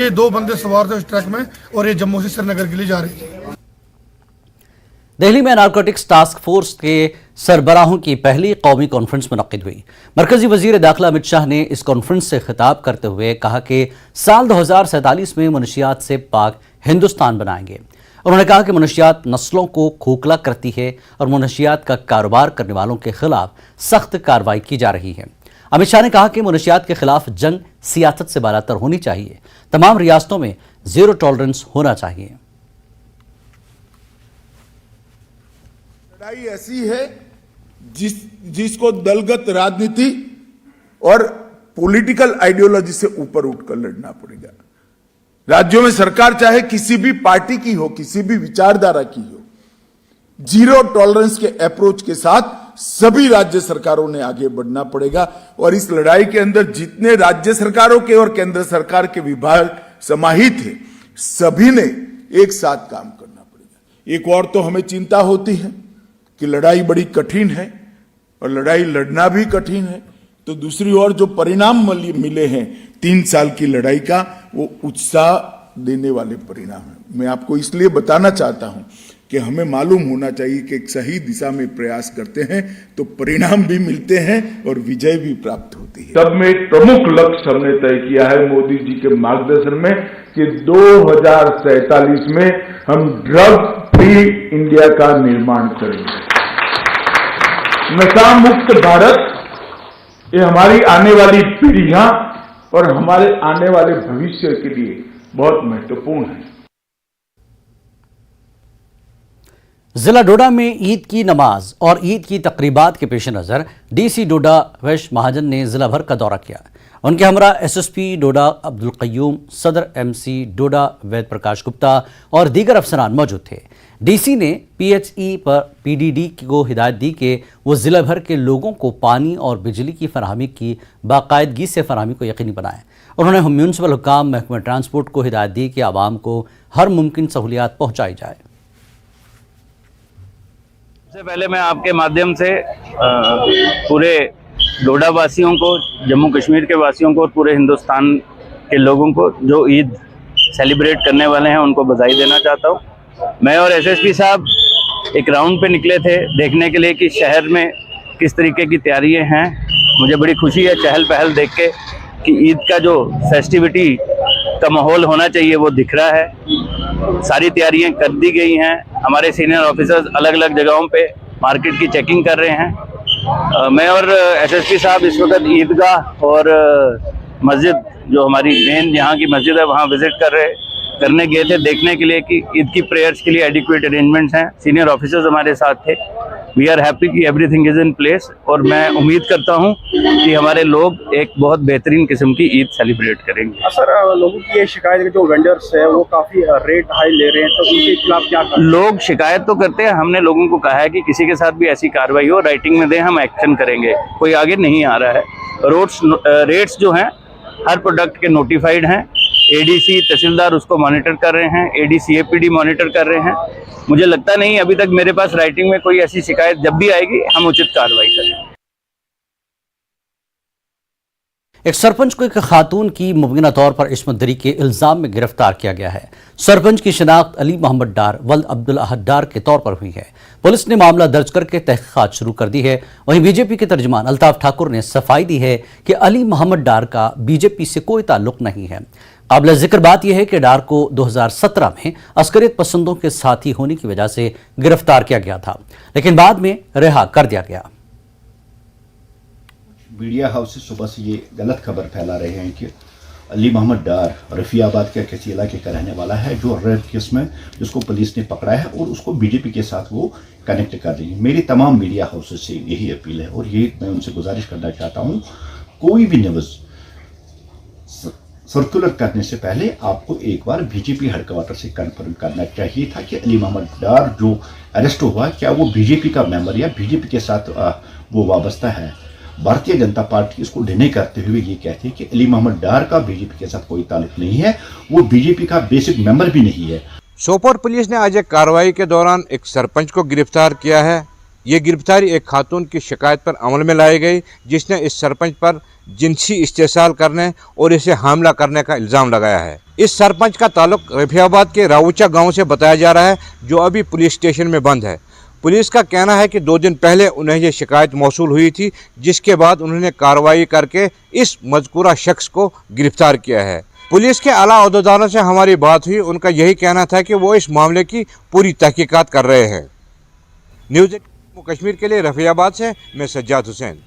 ये 2 बंदे सवार थे उस ट्रक में और ये जम्मू से श्रीनगर के लिए जा रहे थे। दिल्ली में नारकोटिक्स टास्क फोर्स के सरबराहों की पहली कौमी कॉन्फ्रेंस मुनक्किद हुई। मरकजी वजीर दाखिला अमित शाह ने इस कॉन्फ्रेंस से खिताब करते हुए कहा कि साल 2047 में मनशियात से पाक हिंदुस्तान बनाएंगे। उन्होंने कहा कि मनशियात नस्लों को खोखला करती है और मनशियात का कारोबार करने वालों के खिलाफ सख्त कार्रवाई की जा रही है। अमित शाह ने कहा कि मनशियात के खिलाफ जंग सियासत से बालातर होनी चाहिए। तमाम रियासतों में जीरो टॉलरेंस होना चाहिए। लड़ाई ऐसी है जिसको दलगत राजनीति और पॉलिटिकल आइडियोलॉजी से ऊपर उठकर लड़ना पड़ेगा। राज्यों में सरकार चाहे किसी भी पार्टी की हो, किसी भी विचारधारा की हो, जीरो टॉलरेंस के अप्रोच के साथ सभी राज्य सरकारों ने आगे बढ़ना पड़ेगा। और इस लड़ाई के अंदर जितने राज्य सरकारों के और केंद्र सरकार के विभाग समाहित हैं, सभी ने एक साथ काम करना पड़ेगा। एक और तो हमें चिंता होती है कि लड़ाई बड़ी कठिन है और लड़ाई लड़ना भी कठिन है, तो दूसरी ओर जो परिणाम मिले हैं 3 साल की लड़ाई का, वो उत्साह देने वाले परिणाम है। मैं आपको इसलिए बताना चाहता हूं कि हमें मालूम होना चाहिए कि एक सही दिशा में प्रयास करते हैं तो परिणाम भी मिलते हैं और विजय भी प्राप्त होती है। तब में एक प्रमुख लक्ष्य हमने तय किया है मोदी जी के मार्गदर्शन में कि 2047 में हम ड्रग फ्री इंडिया का निर्माण करेंगे। नशा मुक्त भारत, ये हमारी आने वाली पीढ़ियां और हमारे आने वाले भविष्य के लिए बहुत महत्वपूर्ण है। जिला डोडा में ईद की नमाज और ईद की तकरीबात के पेश नज़र डीसी डोडा वैश महाजन ने जिला भर का दौरा किया। उनके हमरा एसएसपी डोडा अब्दुल कय्यूम, सदर एमसी डोडा वेद प्रकाश गुप्ता और दीगर अफसरान मौजूद थे। डीसी ने पीएचई पर पीडीडी को हिदायत दी कि वो जिला भर के लोगों को पानी और बिजली की फराहमी की बाकायदगी से फराहमी को यकीनी बनाए। उन्होंने म्यूनसिपल हुकाम, महकमा ट्रांसपोर्ट को हिदायत दी कि आवाम को हर मुमकिन सहूलियात पहुँचाई जाए। सबसे पहले मैं आपके माध्यम से पूरे डोडा वासियों को, जम्मू कश्मीर के वासियों को और पूरे हिंदुस्तान के लोगों को जो ईद सेलिब्रेट करने वाले हैं उनको बधाई देना चाहता हूं। मैं और एसएसपी साहब एक राउंड पे निकले थे देखने के लिए कि शहर में किस तरीके की तैयारियां हैं। मुझे बड़ी खुशी है चहल पहल देख के कि ईद का जो फेस्टिविटी का माहौल होना चाहिए वो दिख रहा है। सारी तैयारियां कर दी गई हैं। हमारे सीनियर ऑफिसर्स अलग अलग जगहों पे मार्केट की चेकिंग कर रहे हैं। मैं और एसएसपी साहब इस वक्त ईदगाह और मस्जिद जो हमारी मेन यहाँ की मस्जिद है वहाँ विजिट करने गए थे देखने के लिए कि ईद की प्रेयर्स के लिए एडिक्वेट अरेंजमेंट्स हैं। सीनियर ऑफिसर्स हमारे साथ थे। वी आर हैप्पी कि एवरीथिंग इज इन प्लेस और मैं उम्मीद करता हूं कि हमारे लोग एक बहुत बेहतरीन किस्म की ईद सेलिब्रेट करेंगे। सर, लोगों की ये शिकायत है जो वेंडर्स है वो काफी रेट हाई ले रहे हैं, तो उनके खिलाफ क्या करें? लोग शिकायत तो करते हैं। हमने लोगों को कहा है कि किसी के साथ भी ऐसी कार्रवाई हो राइटिंग में दें, हम एक्शन करेंगे। कोई आगे नहीं आ रहा है। रेट्स जो हैं हर प्रोडक्ट के नोटिफाइड हैं। एडीसी तहसीलदार उसको मॉनिटर कर रहे हैं, एडीसीएपीडी मॉनिटर कर रहे हैं। मुझे लगता नहीं अभी तक मेरे पास राइटिंग में कोई ऐसी शिकायत, जब भी आएगी हम उचित कार्रवाई करेंगे। एक सरपंच को एक खातून की मुबैना तौर पर इस्मत दरी के इल्जाम में गिरफ्तार किया गया है। सरपंच की शिनाख्त अली मोहम्मद डार वल्द अब्दुल अहद डार के तौर पर हुई है। पुलिस ने मामला दर्ज करके तहकीकात शुरू कर दी है। वहीं बीजेपी के तर्जुमान अल्ताफ ठाकुर ने सफाई दी है कि अली मोहम्मद डार का बीजेपी से कोई ताल्लुक नहीं है। काबिल जिक्र बात यह है कि डार को 2017 में अस्करियत पसंदों के साथी होने की वजह से गिरफ्तार किया गया था, लेकिन बाद में रिहा कर दिया गया। मीडिया हाउस से सुबह से ये गलत खबर फैला रहे हैं कि अली मोहम्मद डार रफियाबाद के किसी इलाके का रहने वाला है जो रेप केस में जिसको पुलिस ने पकड़ा है और उसको बीजेपी के साथ वो कनेक्ट कर रही है। मेरी तमाम मीडिया हाउसेस से यही अपील है और ये मैं उनसे गुजारिश करना चाहता हूँ, कोई भी न्यूज़ सर्कुलर करने से पहले आपको एक बार बीजेपी हेडक्वार्टर से कंफर्म करना चाहिए था कि अली मोहम्मद डार जो अरेस्ट हुआ क्या वो बीजेपी का मेंबर या बीजेपी के साथ वो वाबस्ता है। भारतीय जनता पार्टी इसको डिने करते हुए ये कहती है कि अली मोहम्मद डार का बीजेपी के साथ कोई ताल्लुक नहीं है, वो बीजेपी का बेसिक मेंबर भी नहीं है। सोपोर पुलिस ने आज एक कार्रवाई के दौरान एक सरपंच को गिरफ्तार किया है ये गिरफ्तारी एक खातून की शिकायत पर अमल में लाई गई, जिसने इस सरपंच पर जिनसी इस्तेसाल करने और इसे हमला करने का इल्ज़ाम लगाया है। इस सरपंच का ताल्लुक रफियाबाद के रावूचा गांव से बताया जा रहा है, जो अभी पुलिस स्टेशन में बंद है। पुलिस का कहना है कि 2 दिन पहले उन्हें ये शिकायत मौसूल हुई थी, जिसके बाद उन्होंने कार्रवाई करके इस मज़कूरा शख्स को गिरफ्तार किया है। पुलिस के आला अहदेदारों से हमारी बात हुई, उनका यही कहना था कि वो इस मामले की पूरी तहकीकात कर रहे हैं। न्यूज़ 18 कश्मीर के लिए रफियाबाद से मैं सज्जाद हुसैन।